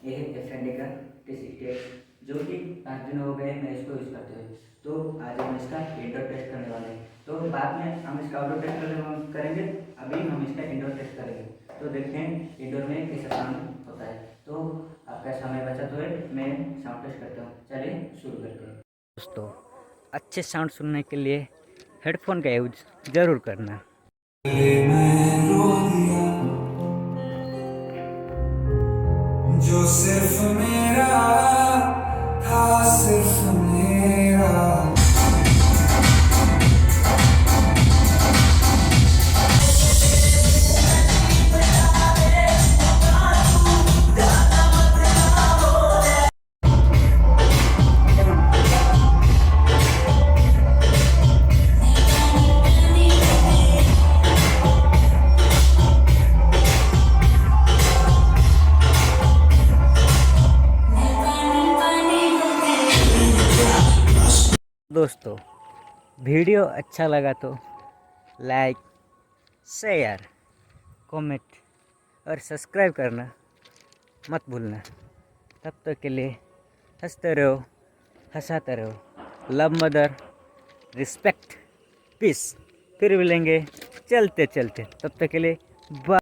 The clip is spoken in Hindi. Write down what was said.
ये है एफ&डी का T68 जो कि 5 दिन हो गए मैं इसको यूज़ करते हुए। तो आज हम इसका इंडोर टेस्ट करने वाले हैं। तो बाद में हम इसका आउटडोर टेस्ट करेंगे, अभी हम इसका इंडोर टेस्ट करेंगे। तो देखते हैं इंडोर में कैसा साउंड होता है। तो आपका समय बचत हुए मैं साउंड टेस्ट करता हूँ। चलिए शुरू करते हैं। दोस्तों, अच्छे साउंड सुनने के लिए हेडफोन का यूज ज़रूर करना। जो सिर्फ मेरा था, सिर्फ मेरा। दोस्तों, वीडियो अच्छा लगा तो लाइक, शेयर, कमेंट और सब्सक्राइब करना मत भूलना। तब तक के लिए हंसते रहो, हंसाते रहो। Love mother, respect, peace. फिर मिलेंगे चलते चलते। तब तक के लिए बाय।